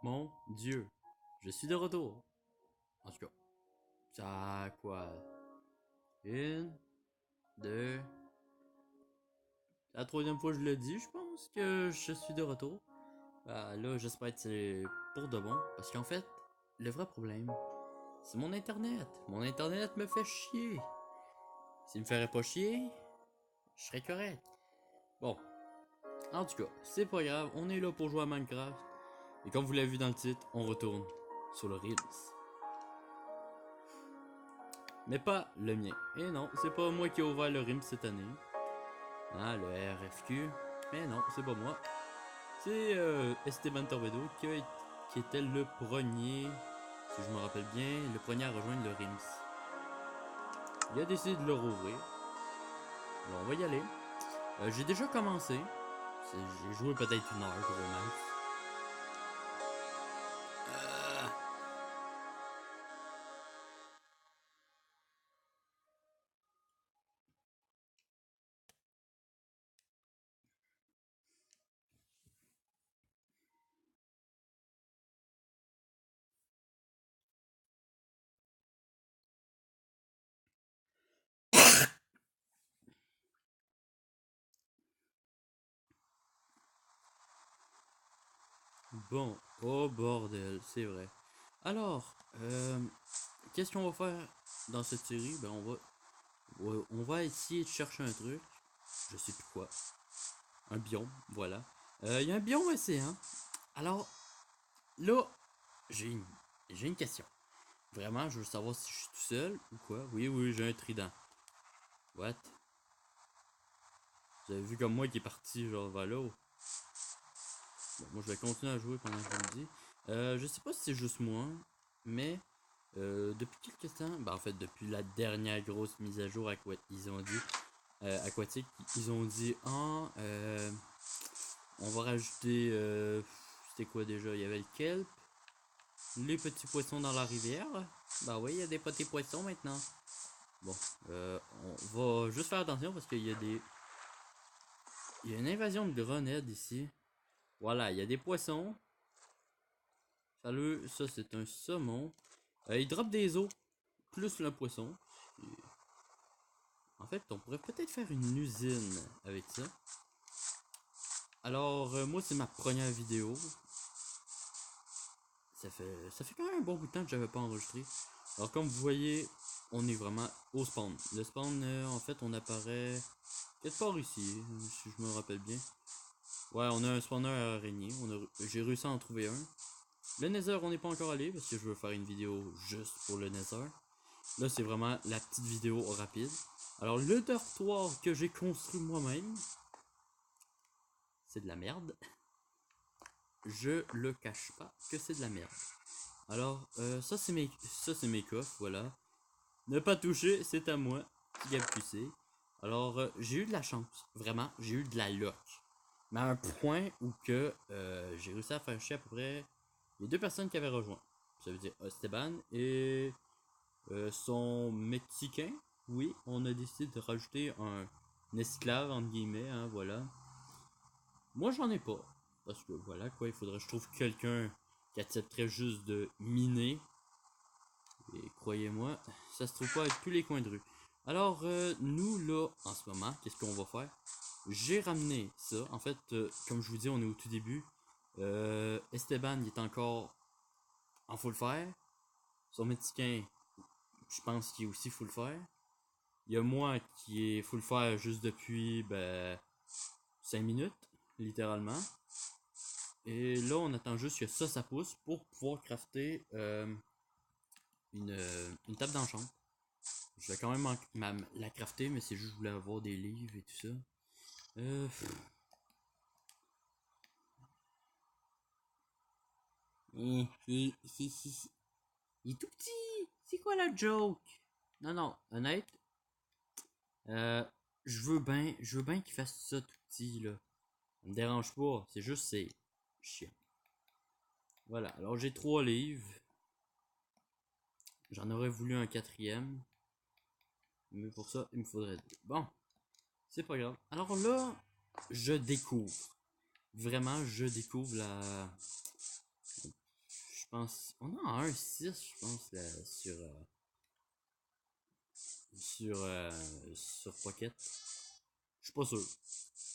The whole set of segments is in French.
Mon Dieu, je suis de retour. En tout cas, ça quoi? Une, deux. La troisième fois que je le dis, je pense que je suis de retour. Là, j'espère que c'est pour de bon. Parce qu'en fait, le vrai problème, c'est mon internet. Mon internet me fait chier. S'il me ferait pas chier, je serais correct. Bon, en tout cas, c'est pas grave, on est là pour jouer à Minecraft. Et comme vous l'avez vu dans le titre, on retourne sur le Reels. Mais pas le mien. Et non, c'est pas moi qui ai ouvert le RIM cette année. Ah, le RFQ. Mais non, c'est pas moi. C'est Esteban Torbedo qui était le premier, si je me rappelle bien, le premier à rejoindre le RIMS. Il a décidé de le rouvrir. Alors on va y aller. J'ai déjà commencé. J'ai joué peut-être une heure gros max. Euh, Bon, oh bordel, c'est vrai. Alors, qu'est-ce qu'on va faire dans cette série? Ben on va essayer de chercher un truc. Je sais plus quoi. Un biome, voilà. Il y a un biome océan. Alors, là, j'ai une, j'ai une question. Vraiment, je veux savoir si je suis tout seul ou quoi. Oui, oui, j'ai un trident. What? Vous avez vu comme moi qui est parti genre vers là. Bon, moi je vais continuer à jouer pendant que je vous le dis. Je sais pas si c'est juste moi, mais depuis quelques temps, ben en fait depuis la dernière grosse mise à jour ils ont dit aquatique, ils ont dit on va rajouter c'était quoi déjà? Il y avait le kelp, les petits poissons dans la rivière. Bah oui, il y a des petits poissons maintenant. Bon, on va juste faire attention parce qu'il y a des. Il y a une invasion de grenades ici. Voilà, il y a des poissons. Salut, ça c'est un saumon. Il drop des os, plus le poisson. En fait, on pourrait peut-être faire une usine avec ça. Alors, moi c'est ma première vidéo. Ça fait quand même un bon bout de temps que j'avais pas enregistré. Alors comme vous voyez, on est vraiment au spawn. Le spawn, en fait, on apparaît quelque part ici, si je me rappelle bien. Ouais, on a un spawner à araignée. J'ai réussi à en trouver un. Le Nether, on n'est pas encore allé parce que je veux faire une vidéo juste pour le Nether. Là, c'est vraiment la petite vidéo rapide. Alors, le dortoir que j'ai construit moi-même, c'est de la merde. Je le cache pas que c'est de la merde. Alors, ça c'est mes coffres, voilà. Ne pas toucher, c'est à moi, petit QC. Alors, j'ai eu de la chance, vraiment, j'ai eu de la luck. Mais à un point où que j'ai réussi à faire chier à peu près les deux personnes qui avaient rejoint. Ça veut dire Esteban et son Mexicain. Oui, on a décidé de rajouter un esclave, entre guillemets, hein, voilà. Moi, j'en ai pas. Parce que voilà, quoi, il faudrait que je trouve quelqu'un qui accepterait juste de miner. Et croyez-moi, ça se trouve pas avec tous les coins de rue. Alors, nous, là, en ce moment, qu'est-ce qu'on va faire? J'ai ramené ça. En fait, comme je vous dis, on est au tout début. Esteban, il est encore en full fer. Son Mexicain, je pense qu'il est aussi full fer. Il y a moi qui est full fer juste depuis 5 minutes, littéralement. Et là, on attend juste que ça pousse pour pouvoir crafter une table d'enchant. Je vais quand même la crafter, mais c'est juste que je voulais avoir des livres et tout ça. Euh, il est tout petit. C'est quoi la joke? Non, non, honnête. Euh, je veux bien qu'il fasse ça tout petit, là. Ça me dérange pas. C'est juste, c'est chiant. Voilà, alors j'ai 3 livres. J'en aurais voulu un quatrième. Mais pour ça, il me faudrait 2. Bon, c'est pas grave. Alors là, je découvre. Vraiment, je découvre pense. On a un 6, je pense, là, sur Pocket. Je suis pas sûr.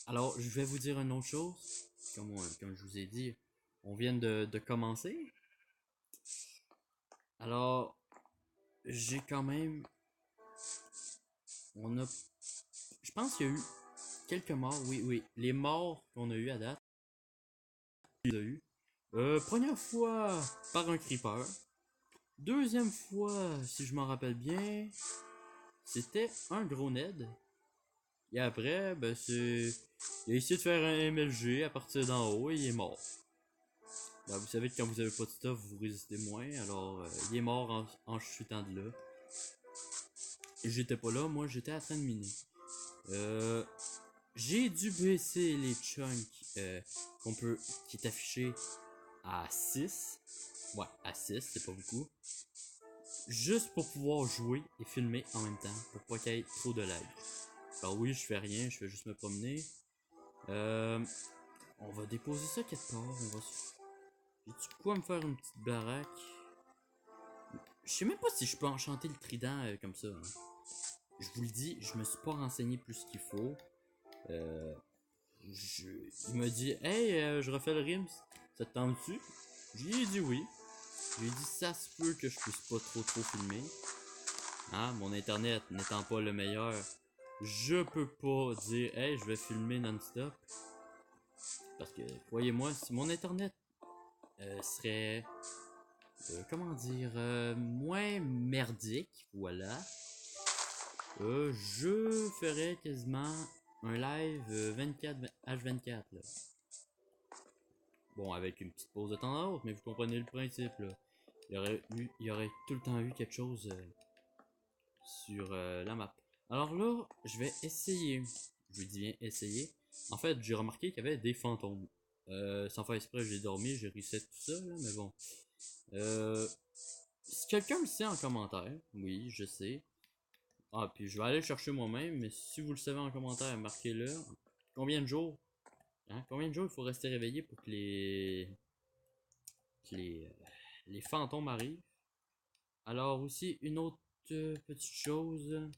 Alors, je vais vous dire une autre chose. Comme je vous ai dit, on vient de commencer. Alors, j'ai quand même. On a. Je pense qu'il y a eu quelques morts. Oui, oui. Les morts qu'on a eu à date. On a eu. Première fois par un creeper. Deuxième fois, si je m'en rappelle bien, c'était un gros Ned. Et après, ben c'est. Il a essayé de faire un MLG à partir d'en haut et il est mort. Ben, vous savez que quand vous avez pas de stuff, vous résistez moins. Alors, il est mort en chutant de là. Et j'étais pas là, moi j'étais en train de miner. J'ai dû baisser les chunks qui est affiché à 6. Ouais, à 6, c'est pas beaucoup. Juste pour pouvoir jouer et filmer en même temps, pour pas qu'il y ait trop de lag. Alors oui, je fais rien, je fais juste me promener. On va déposer ça quelque part. J'ai-tu quoi me faire une petite baraque? Je sais même pas si je peux enchanter le trident comme ça. Hein. Je vous le dis, je me suis pas renseigné plus qu'il faut. Il m'a dit, hey, je refais le Rims, ça te tente-tu? J'ai dit oui. J'ai dit, ça se peut que je puisse pas trop filmer. Hein, mon internet n'étant pas le meilleur, je peux pas dire, hey, je vais filmer non-stop. Parce que, croyez-moi, si mon internet serait, comment dire, moins merdique, voilà, je ferais quasiment un live 24H24, là. Bon, avec une petite pause de temps à autre, mais vous comprenez le principe, là. Il y aurait tout le temps eu quelque chose sur la map. Alors là, je vais essayer. Je vous dis bien essayer. En fait, j'ai remarqué qu'il y avait des fantômes. Sans faire exprès, j'ai dormi, j'ai reset tout ça, là, mais bon. Si quelqu'un le sait en commentaire, oui, je sais. Ah, puis je vais aller le chercher moi-même, mais si vous le savez en commentaire, marquez-le. Combien de jours? Hein? Combien de jours il faut rester réveillé pour que que les fantômes arrivent? Alors aussi, une autre petite chose,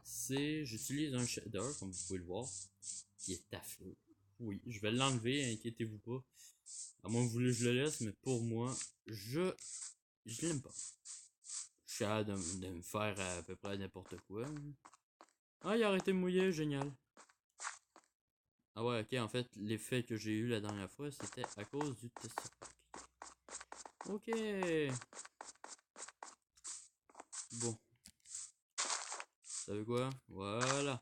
c'est j'utilise un shader, comme vous pouvez le voir, qui est affreux. Oui, je vais l'enlever, inquiétez-vous pas. À moins que vous voulez que je le laisse, mais pour moi, je l'aime pas. Je suis hâte de me faire à peu près n'importe quoi. Ah, il a arrêté de mouiller, génial. Ah ouais, ok, en fait, l'effet que j'ai eu la dernière fois, c'était à cause du test. Ok. Bon. Vous savez quoi? Voilà.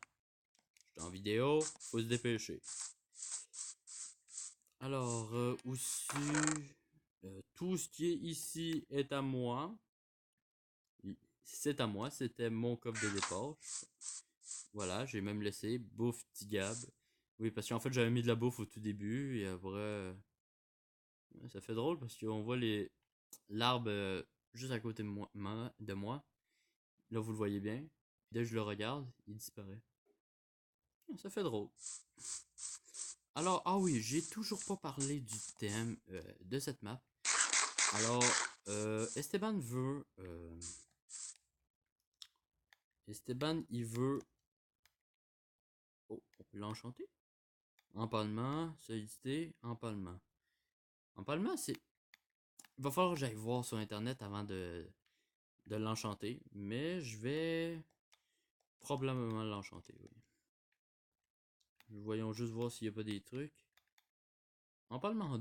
J'étais en vidéo, faut se dépêcher. Alors, aussi, tout ce qui est ici est à moi. C'est à moi, c'était mon coffre de départ. Voilà, j'ai même laissé bouffe Tigab. Oui, parce qu'en fait, j'avais mis de la bouffe au tout début et après, ça fait drôle parce qu'on voit l'arbre juste à côté de moi. Là, vous le voyez bien. Dès que je le regarde, il disparaît. Ça fait drôle. Alors, ah oui, j'ai toujours pas parlé du thème de cette map. Alors, Esteban veut... Esteban, il veut... Oh, on peut l'enchanter? Empalement, solidité, empalement. Empalement, c'est... Il va falloir que j'aille voir sur internet avant de l'enchanter. Mais je vais probablement l'enchanter, oui. Voyons juste voir s'il n'y a pas des trucs. Empalement...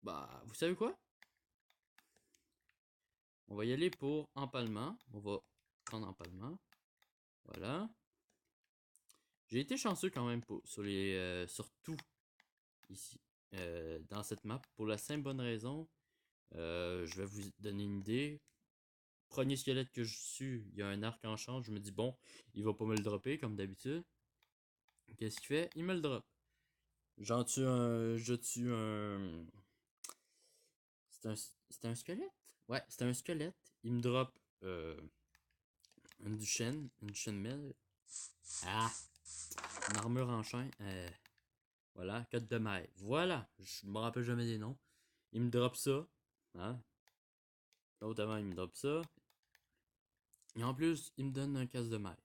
Bah, vous savez quoi? On va y aller pour empalement. On va prendre empalement. Voilà. J'ai été chanceux quand même sur tout ici. Dans cette map. Pour la simple bonne raison. Je vais vous donner une idée. Premier squelette que je suis, il y a un arc en chance. Je me dis bon, il va pas me le dropper comme d'habitude. Qu'est-ce qu'il fait? Il me le drop. J'en tue un. Je tue un. C'était un squelette? Ouais, c'était un squelette. Il me drop une Duchenne Mel. Ah! Une armure en chien. Voilà, code de maille. Voilà, je me rappelle jamais des noms. Il me drop ça. Hein? L'autre avant, il me drop ça. Et en plus, il me donne un casse de maille.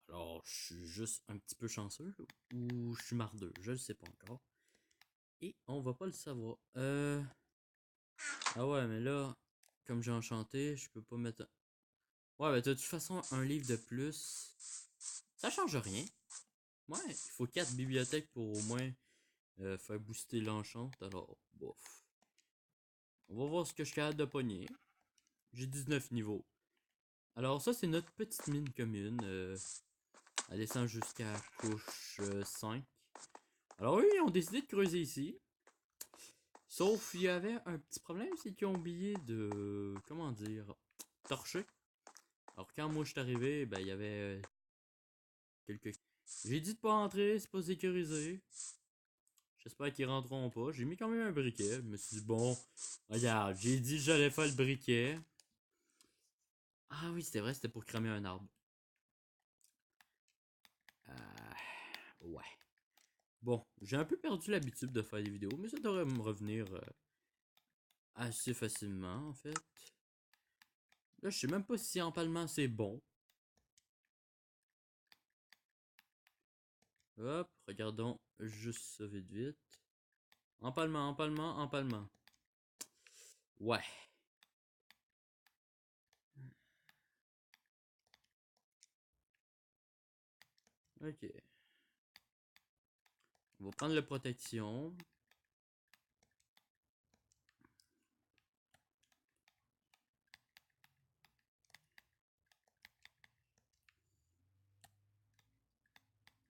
Alors, je suis juste un petit peu chanceux ou je suis mardeux, je le sais pas encore. Et on va pas le savoir. Ah ouais, mais là, comme j'ai enchanté, je peux pas mettre... Ouais, mais de toute façon, un livre de plus, ça change rien. Ouais, il faut 4 bibliothèques pour au moins faire booster l'enchant. Alors, bof. On va voir ce que je suis capable de pogner. J'ai 19 niveaux. Alors ça, c'est notre petite mine commune. Elle descend jusqu'à couche 5. Alors oui, ils ont décidé de creuser ici. Sauf, il y avait un petit problème, c'est qu'ils ont oublié de... Comment dire? Torcher. Alors quand moi je suis arrivé, ben il y avait quelques... J'ai dit de pas entrer, c'est pas sécurisé. J'espère qu'ils rentreront pas. J'ai mis quand même un briquet. Je me suis dit, bon, regarde, j'ai dit que j'allais faire le briquet. Ah oui, c'était vrai, c'était pour cramer un arbre. Ouais. Bon, j'ai un peu perdu l'habitude de faire des vidéos, mais ça devrait me revenir assez facilement, en fait. Là, je sais même pas si empalement c'est bon. Hop, regardons juste ça vite vite. Empalement, empalement, empalement. Ouais. Ok. On va prendre la protection.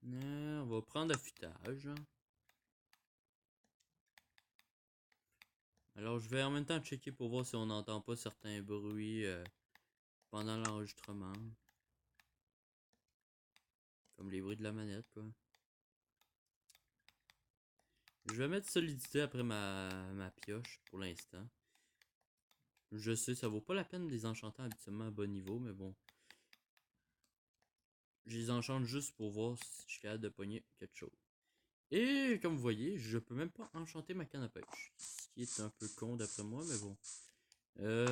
On va prendre l'affûtage. Alors, je vais en même temps checker pour voir si on n'entend pas certains bruits pendant l'enregistrement. Comme les bruits de la manette, quoi. Je vais mettre solidité après ma pioche pour l'instant. Je sais, ça vaut pas la peine de les enchanter habituellement à bas niveau, mais bon. Je les enchante juste pour voir si je suis capable de pogner quelque chose. Et comme vous voyez, je peux même pas enchanter ma canne à pêche. Ce qui est un peu con d'après moi, mais bon. De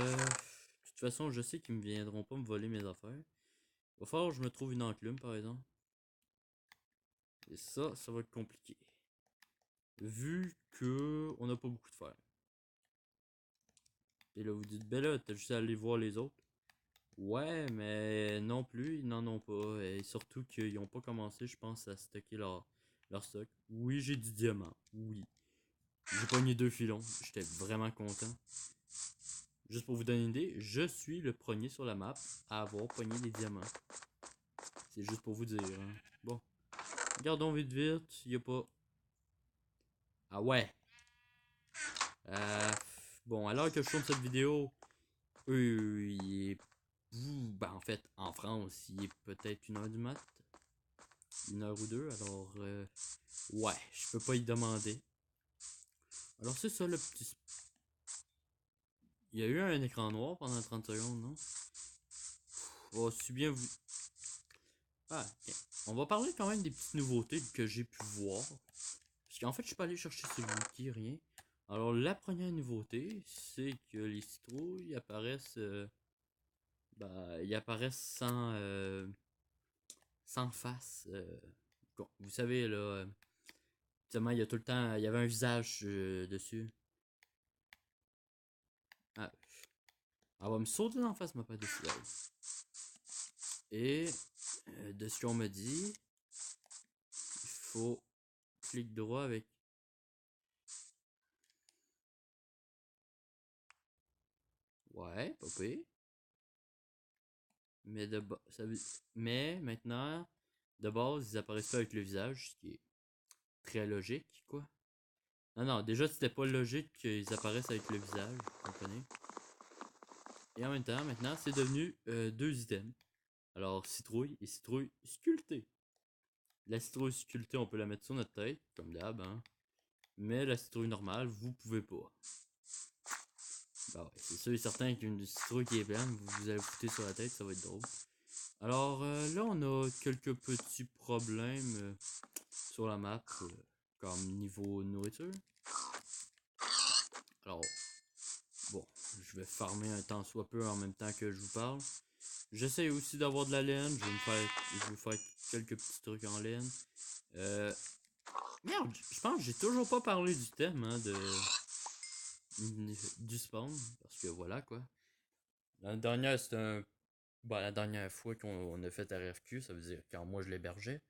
toute façon, je sais qu'ils ne viendront pas me voler mes affaires. Il va falloir que je me trouve une enclume, par exemple. Et ça va être compliqué. Vu que on n'a pas beaucoup de fer. Et là, vous dites, ben là, t'as juste à aller voir les autres. Ouais, mais non plus, ils n'en ont pas. Et surtout qu'ils n'ont pas commencé, je pense, à stocker leur stock. Oui, j'ai du diamant. Oui. J'ai pogné 2 filons. J'étais vraiment content. Juste pour vous donner une idée, je suis le premier sur la map à avoir pogné des diamants. C'est juste pour vous dire. Hein. Bon. Regardons vite vite. Il n'y a pas... Ah ouais. Euh, bon, alors que je tourne cette vidéo, il est... Ben, en fait, en France, il est peut-être 1h du mat. 1h ou 2, alors... ouais, je peux pas y demander. Alors c'est ça le petit... Il y a eu un écran noir pendant 30 secondes, non? Oh, si bien vous... Ah, ok. On va parler quand même des petites nouveautés que j'ai pu voir. Parce qu'en fait, je suis pas allé chercher sur le wiki, rien. Alors, la première nouveauté, c'est que les citrouilles apparaissent... ils apparaissent sans face. Vous savez, là... il y a tout le temps... Il y avait un visage dessus. Ah, elle va me sauter en face, ma patte de ciel. Et de ce qu'on me dit, il faut clic droit avec. Ouais, pas pire. Mais mais maintenant, de base, ils apparaissent pas avec le visage, ce qui est très logique, quoi. Non, non, déjà c'était pas logique qu'ils apparaissent avec le visage, vous comprenez. Et en même temps, maintenant, c'est devenu 2 items. Alors, citrouille et citrouille sculptée. La citrouille sculptée, on peut la mettre sur notre tête, comme d'hab, hein. Mais la citrouille normale, vous pouvez pas. Bah ouais, c'est sûr et certain qu'une citrouille qui est pleine, vous allez vous foutre sur la tête, ça va être drôle. Alors là, on a quelques petits problèmes sur la map, comme niveau nourriture. Alors, vais farmer un tant soit peu en même temps que je vous parle. J'essaie aussi d'avoir de la laine. Je vais faire quelques petits trucs en laine. Merde, je pense que j'ai toujours pas parlé du thème hein, du spawn. Parce que voilà quoi. La dernière, c'était un. Bah, la dernière fois qu'on a fait RFQ, ça veut dire quand moi je l'hébergeais.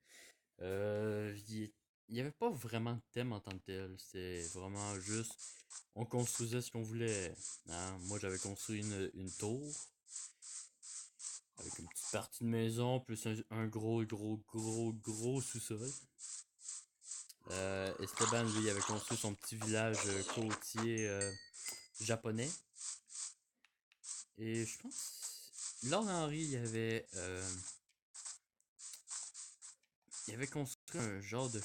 Il n'y avait pas vraiment de thème en tant que tel. C'était vraiment juste. On construisait ce qu'on voulait. Hein? Moi j'avais construit une tour. Avec une petite partie de maison, plus un gros sous-sol. Esteban, lui, avait construit son petit village côtier japonais. Et je pense. Lord Henry, il avait construit un genre de.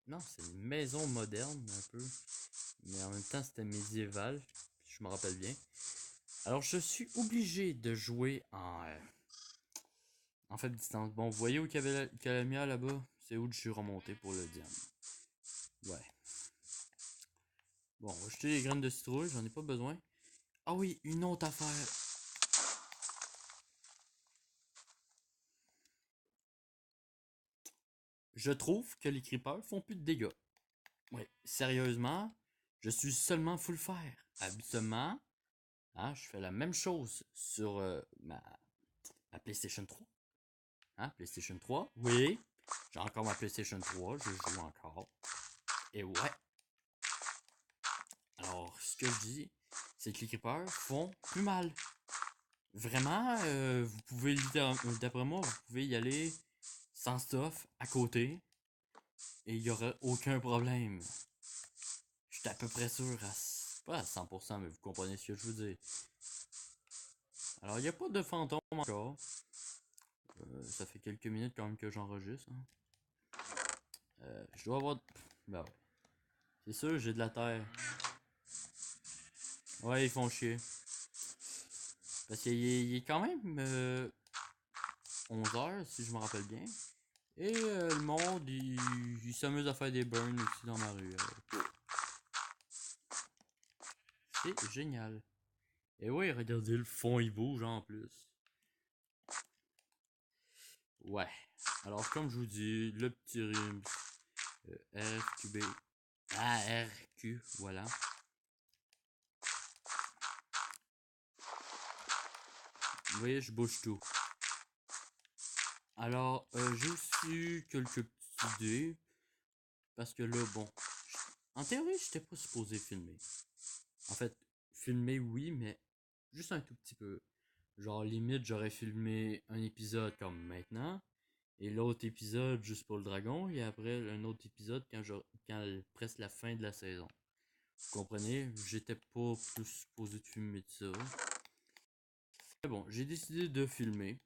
Non, c'est une maison moderne, un peu. Mais en même temps, c'était médiéval. Je me rappelle bien. Alors, je suis obligé de jouer en faible distance. Bon, vous voyez où qu'il y avait la lumière là-bas? C'est où je suis remonté pour le diamant. Ouais. Bon, on va jeter les graines de citrouille, j'en ai pas besoin. Ah oui, une autre affaire. Je trouve que les creepers font plus de dégâts. Ouais, sérieusement, je suis seulement full fer. Habituellement, hein, je fais la même chose sur ma PlayStation 3. Hein, PlayStation 3, oui. J'ai encore ma PlayStation 3, je joue encore. Et ouais. Alors, ce que je dis, c'est que les creepers font plus mal. Vraiment, vous pouvez, d'après moi, vous pouvez y aller sans stuff à côté et il y aura aucun problème. Je suis à peu près sûr, pas à 100%, mais vous comprenez ce que je veux dire. Alors, il n'y a pas de fantôme encore. Ça fait quelques minutes quand même que j'enregistre. Hein. Je dois avoir. Ben ouais. C'est sûr, j'ai de la terre. Ouais, ils font chier. Parce qu'il est quand même 11h, si je me rappelle bien. Et le monde, il s'amuse à faire des burns aussi dans ma rue. C'est génial. Et ouais, regardez, le fond, il bouge en plus. Ouais. Alors, comme je vous dis, le petit rime RQB. Ah, RQ, voilà. Vous voyez, je bouge tout. Alors, j'ai aussi eu quelques petites idées. Parce que là, bon. En théorie, j'étais pas supposé filmer. En fait, filmer, oui, mais juste un tout petit peu. Genre, limite, j'aurais filmé un épisode comme maintenant. Et l'autre épisode juste pour le dragon. Et après, un autre épisode quand presque la fin de la saison. Vous comprenez? J'étais pas plus supposé de filmer de ça. Mais bon, j'ai décidé de filmer.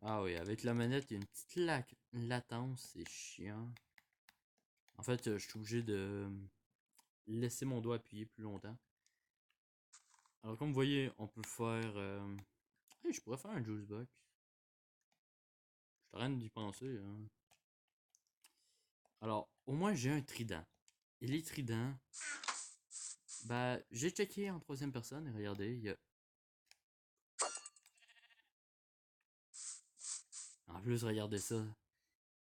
Ah oui, avec la manette, il y a une petite latence, c'est chiant. En fait, je suis obligé de laisser mon doigt appuyer plus longtemps. Alors comme vous voyez, on peut faire... Hey, je pourrais faire un juice box. Je suis en train d'y penser. Hein. Alors, au moins j'ai un trident. Et les tridents... Bah, j'ai checké en troisième personne et regardez, il y a... En plus, regardez ça.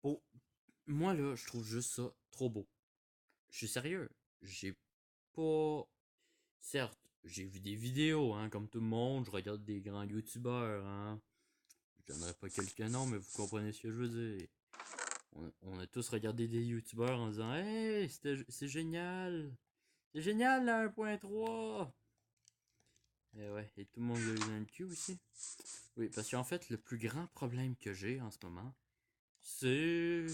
Oh, moi là, je trouve juste ça trop beau. Je suis sérieux. J'ai pas... Certes, j'ai vu des vidéos, hein, comme tout le monde. Je regarde des grands youtubeurs, hein. Je donnerai pas quelques noms, mais vous comprenez ce que je veux dire. On a tous regardé des youtubeurs en disant hey, c'est génial! C'est génial la 1.3! Et ouais, et tout le monde l'a eu dans le cul aussi. Oui, parce qu'en fait, le plus grand problème que j'ai en ce moment, c'est.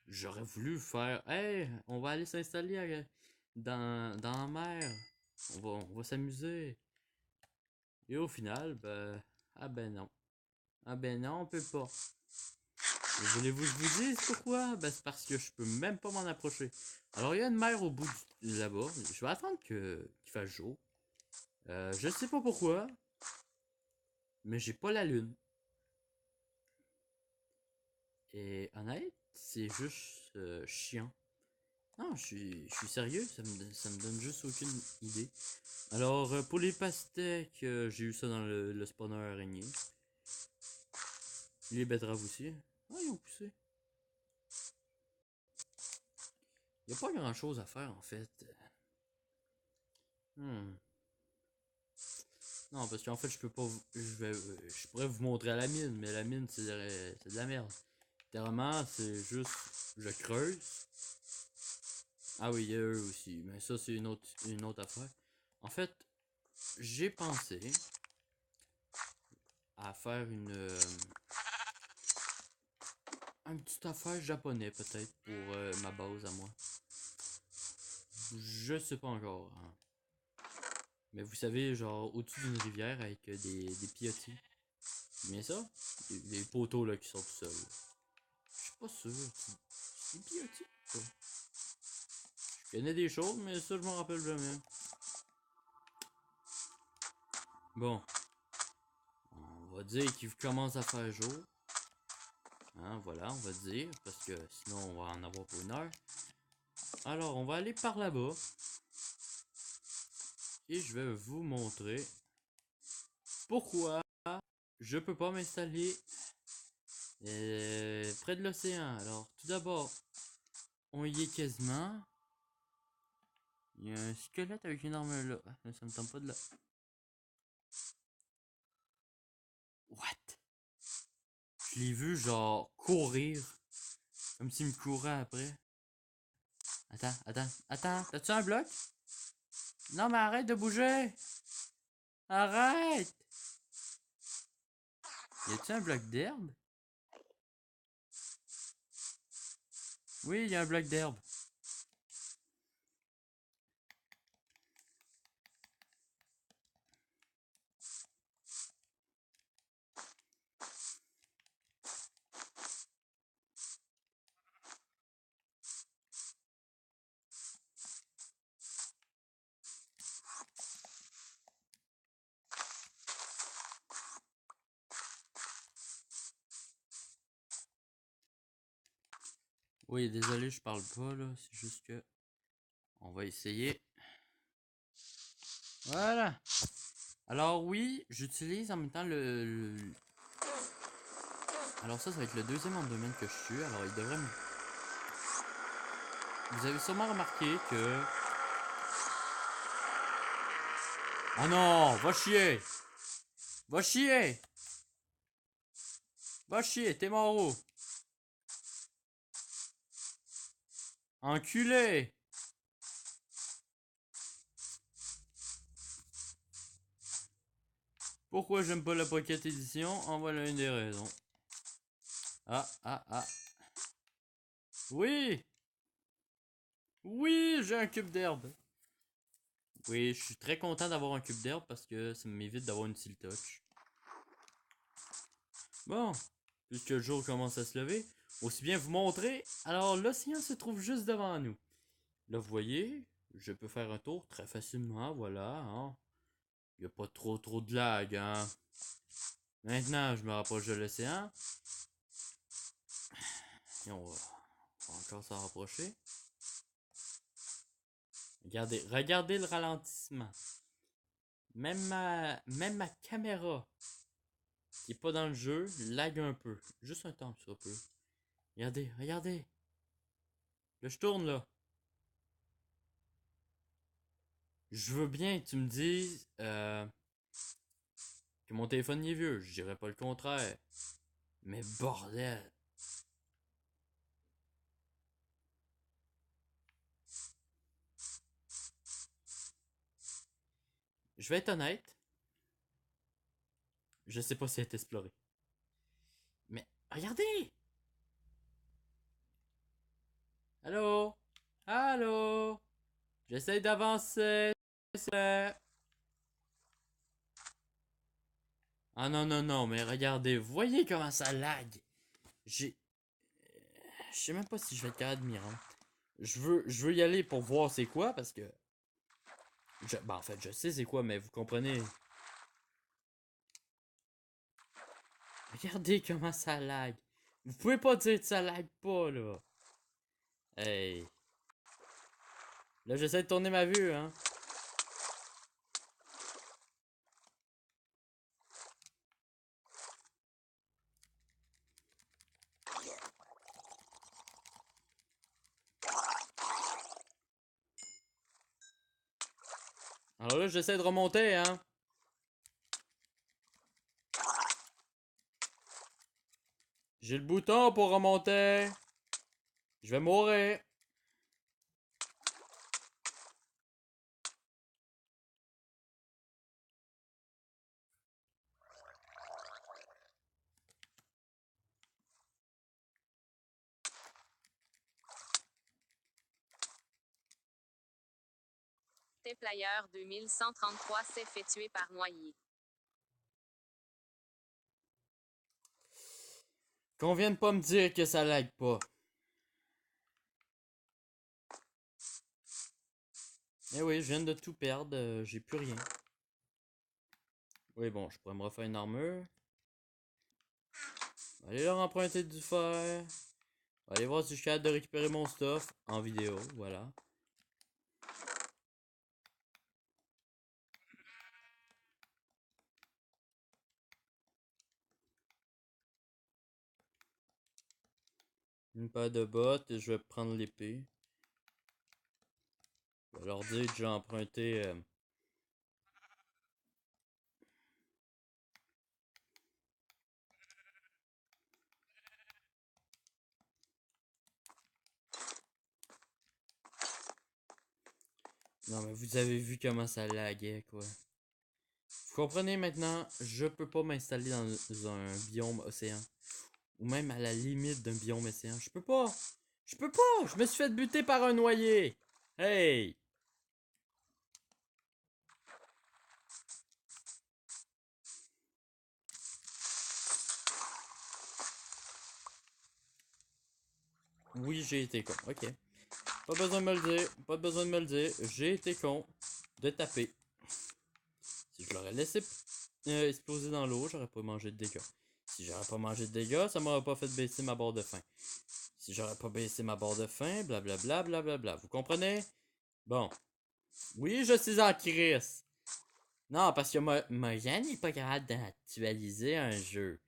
J'aurais voulu faire hey, on va aller s'installer dans la mer. On va s'amuser. Et au final, ben. Ah ben non. Ah ben non, on peut pas. Et voulez-vous que je vous dise pourquoi? Ben c'est parce que je peux même pas m'en approcher. Alors il y a une mer au bout là-bas. Je vais attendre qu'il fasse jour. Je sais pas pourquoi. Mais j'ai pas la lune. Et honnête, c'est juste chiant. Non, je suis sérieux, ça me donne juste aucune idée. Alors, pour les pastèques, j'ai eu ça dans le spawner araignée. Les betteraves aussi. Ah, ils ont poussé. Il n'y a pas grand chose à faire en fait. Hmm. Non, parce qu'en fait, je peux pas. Je pourrais vous montrer à la mine, mais la mine, c'est de la merde. Littéralement, c'est juste. Je creuse. Ah oui, il y a eux aussi. Mais ça, c'est une autre affaire. En fait, j'ai pensé à faire un petit affaire japonais, peut-être, pour ma base à moi. Je sais pas encore, hein. Mais vous savez, genre, au-dessus d'une rivière avec des pilotis. Mais ça, des poteaux là qui sont tout seuls. Je suis pas sûr. C'est des pilotis, ça. Je connais des choses, mais ça, je m'en rappelle jamais. Bon, on va dire qu'il commence à faire jour. Hein, voilà, on va dire, parce que sinon on va en avoir pour une heure. Alors, on va aller par là-bas. Et je vais vous montrer pourquoi je peux pas m'installer près de l'océan. Alors, tout d'abord, on y est quasiment. Il y a un squelette avec une arme là. Ça me tente pas de là. What? Je l'ai vu genre courir. Comme s'il me courait après. Attends. T'as-tu un bloc? Non, mais arrête de bouger! Arrête! Y a-tu un bloc d'herbe? Oui, il y a un bloc d'herbe. Oui, désolé, je parle pas là. C'est juste que. On va essayer. Voilà. Alors, oui, j'utilise en même temps Alors, ça va être le deuxième en domaine que je tue. Alors, il devrait me. Vous avez sûrement remarqué que. Ah non! Va chier! Va chier! Va chier, t'es mort où? Enculé! Pourquoi j'aime pas la Pocket Edition? En voilà une des raisons. Ah. Oui! Oui, j'ai un cube d'herbe. Oui, je suis très content d'avoir un cube d'herbe parce que ça m'évite d'avoir une steel touch. Bon, puisque le jour commence à se lever, aussi bien vous montrer. Alors, l'océan se trouve juste devant nous. Là, vous voyez, je peux faire un tour très facilement, voilà. Hein. Il n'y a pas trop de lag, hein. Maintenant, je me rapproche de l'océan. Et on va encore s'en rapprocher. Regardez le ralentissement. Même ma caméra, qui est pas dans le jeu, lag un peu. Juste un temps, ça peut. Regardez. Là, je tourne, là. Je veux bien que tu me dises que mon téléphone est vieux. Je dirais pas le contraire. Mais bordel. Je vais être honnête. Je sais pas si elle est explorée. Mais regardez! Allô? Allô? J'essaie d'avancer. Ah non, mais regardez, vous voyez comment ça lag? J'ai. Je sais même pas si je vais être capable de m'y rendre. Je veux y aller pour voir c'est quoi parce que. En fait, je sais c'est quoi, mais vous comprenez. Regardez comment ça lag. Vous pouvez pas dire que ça lag pas là. Hey. Là, j'essaie de tourner ma vue, hein. Alors là, j'essaie de remonter, hein. J'ai le bouton pour remonter. Je vais mourir. Player 2133 s'est fait tuer par noyer. Qu'on vienne pas me dire que ça lag pas. Eh oui, je viens de tout perdre. J'ai plus rien. Oui, bon, je pourrais me refaire une armure. Allez leur emprunter du fer. Allez voir si je suis capable de récupérer mon stuff en vidéo. Voilà. Une paire de bottes et je vais prendre l'épée. Je vais leur dire que j'ai emprunté. Non, mais vous avez vu comment ça laguait, quoi. Vous comprenez maintenant, je peux pas m'installer dans un biome océan. Ou même à la limite d'un biome océan. Je peux pas. Je peux pas. Je me suis fait buter par un noyer. Hey. Oui, j'ai été con. Ok. Pas besoin de me le dire. Pas besoin de me le dire. J'ai été con de taper. Si je l'aurais laissé exploser dans l'eau, j'aurais pas mangé de dégâts. Si j'aurais pas mangé de dégâts, ça m'aurait pas fait baisser ma barre de faim. Si j'aurais pas baissé ma barre de faim, blablabla, blablabla. Vous comprenez? Bon. Oui, je suis en crise. Non, parce que Mojang n'est pas capable d'actualiser un jeu.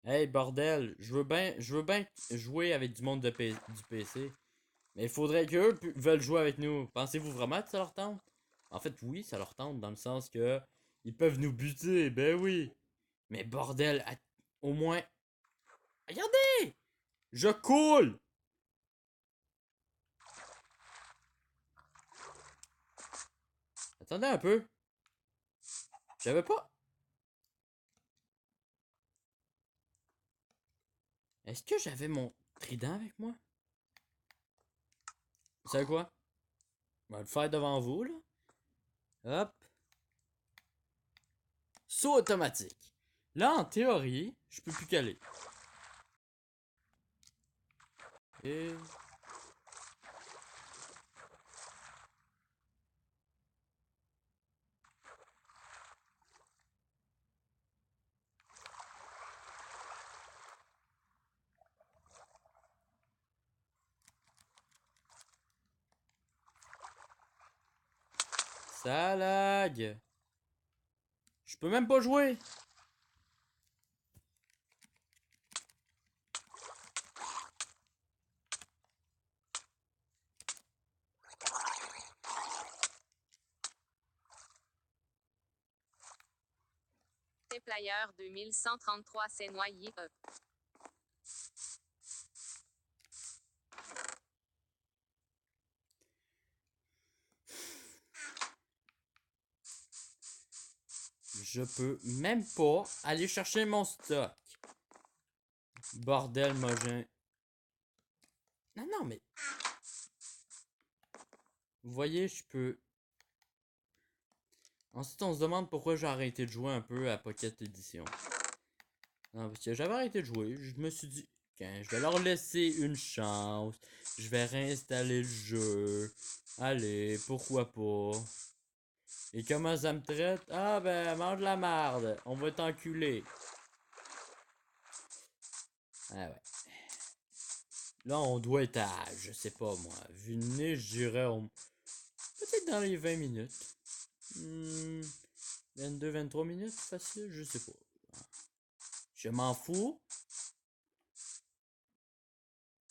Hey, bordel, je veux bien jouer avec du monde du PC. Mais il faudrait qu'eux veulent jouer avec nous. Pensez-vous vraiment que ça leur tente? En fait, oui, ça leur tente dans le sens que ils peuvent nous buter, ben oui. Mais bordel, au moins. Regardez! Je coule! Attendez un peu. J'avais pas. Est-ce que j'avais mon trident avec moi? Vous savez quoi? On va le faire devant vous, là. Hop. Saut automatique. Là, en théorie, je peux plus caler. Et... Ça lag. Je peux même pas jouer. Player 2133 s'est noyé. Je peux même pas aller chercher mon stock. Bordel, Mogin. Non, non, mais... Vous voyez, je peux... Ensuite, on se demande pourquoi j'ai arrêté de jouer un peu à Pocket Edition. Non, parce que j'avais arrêté de jouer. Je me suis dit, je vais leur laisser une chance. Je vais réinstaller le jeu. Allez, pourquoi pas. Et comment ça me traite? Ah ben, mange la marde. On va t'enculer. Ah ouais. Là, on doit être à, je sais pas moi, vu le nez, je dirais Peut-être dans les 20 minutes. 22-23 minutes, facile, je sais pas. Je m'en fous.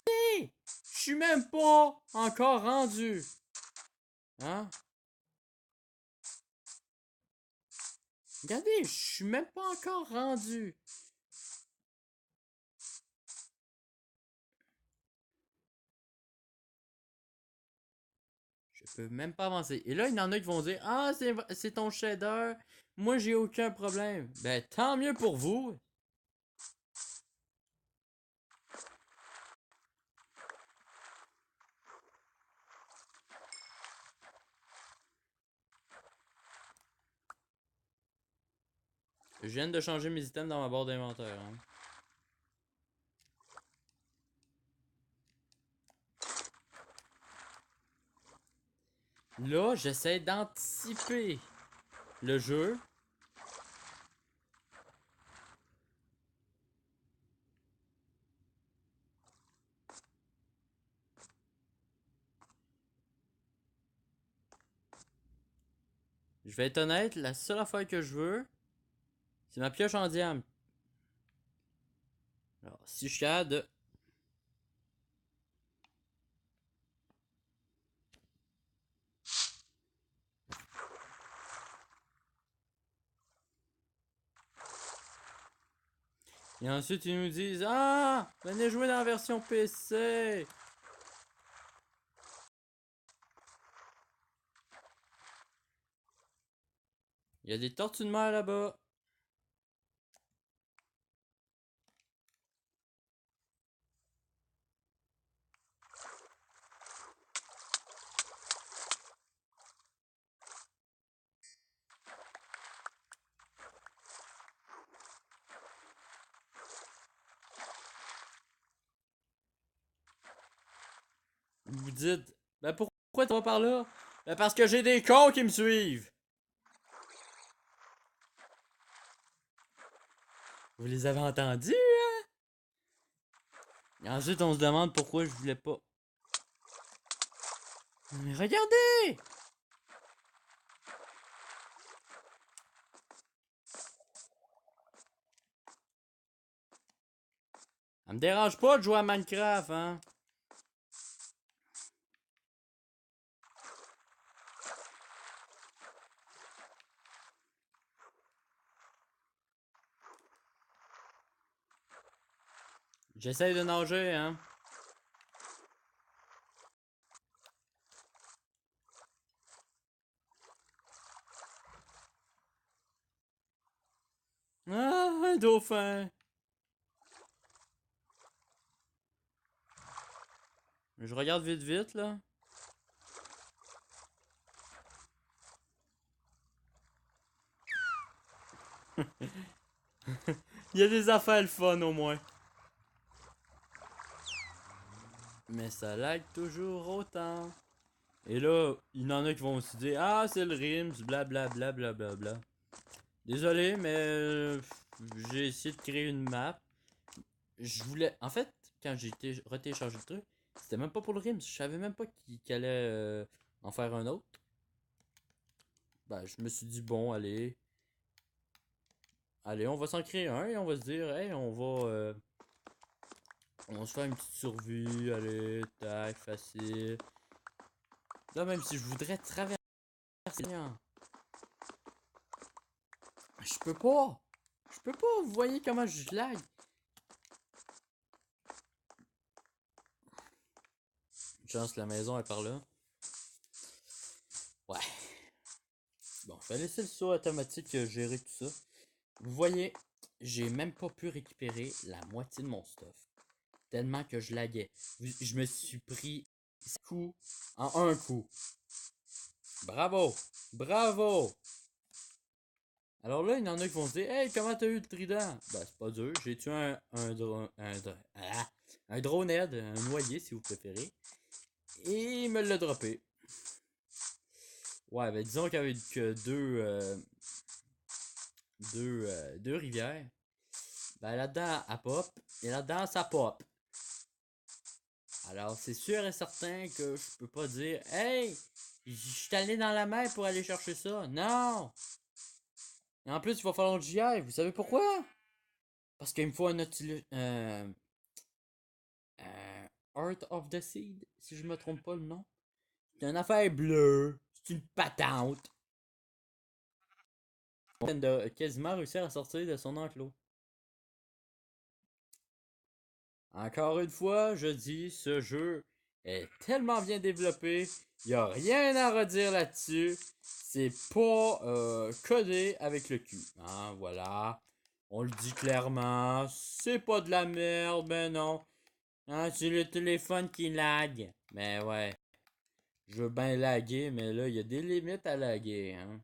Hey! Je suis même pas encore rendu. Hein? Regardez, je suis même pas encore rendu. Je peux même pas avancer. Et là, il y en a qui vont dire, ah, c'est ton shader. Moi, j'ai aucun problème. Ben, tant mieux pour vous. Je viens de changer mes items dans ma barre d'inventaire. Hein. Là, j'essaie d'anticiper le jeu. Je vais être honnête, la seule affaire que je veux, c'est ma pioche en diamant. Alors, si je suis capable de... Et ensuite, ils nous disent, ah, venez jouer dans la version PC. Il y a des tortues de mer là-bas. Vous dites, ben pourquoi tu vas par là? Ben parce que j'ai des cons qui me suivent. Vous les avez entendus, hein? Et ensuite, on se demande pourquoi je voulais pas. Mais regardez! Ça me dérange pas de jouer à Minecraft, hein? J'essaye de nager, hein? Ah, un dauphin! Je regarde vite vite, là. Il y a des affaires le fun, au moins. Mais ça lag toujours autant. Et là, il y en a qui vont se dire, ah, c'est le Rims, blablabla, blablabla. Désolé, mais j'ai essayé de créer une map. Je voulais. En fait, quand j'ai retéléchargé le truc, c'était même pas pour le Rims. Je savais même pas qu'il allait en faire un autre. Ben, je me suis dit, bon, allez. Allez, on va s'en créer un et on va se dire, hey, on va se faire une petite survie. Allez, tac, facile. Là, même si je voudrais traverser. Je peux pas. Je peux pas. Vous voyez comment je lag. Chance, la maison est par là. Ouais. Bon, je vais laisser le saut automatique gérer tout ça. Vous voyez, j'ai même pas pu récupérer la moitié de mon stuff. Tellement que je laguais. Je me suis pris 6 coups en un coup. Bravo! Bravo! Alors là, il y en a qui vont se dire, hey, comment t'as eu le trident? Ben, c'est pas dur. J'ai tué un dronehead, un noyer si vous préférez. Et il me l'a droppé. Ouais, ben disons qu'il y avait que deux rivières. Ben là-dedans, elle pop. Et là-dedans, ça pop. Alors, c'est sûr et certain que je peux pas dire, hey, Je suis allé dans la mer pour aller chercher ça. Non! Et en plus, il va falloir que j'y aille. Vous savez pourquoi? Parce qu'il me faut un Nautilus. Heart of the Seed, si je me trompe pas le nom. C'est une affaire bleue. C'est une patente. On vient de quasiment réussir à sortir de son enclos. Encore une fois, je dis, ce jeu est tellement bien développé. Il n'y a rien à redire là-dessus. C'est pas codé avec le cul. Hein, voilà. On le dit clairement. C'est pas de la merde, ben non. Hein, c'est le téléphone qui lag. Mais ouais. Je veux bien laguer, mais là, il y a des limites à laguer. Hein.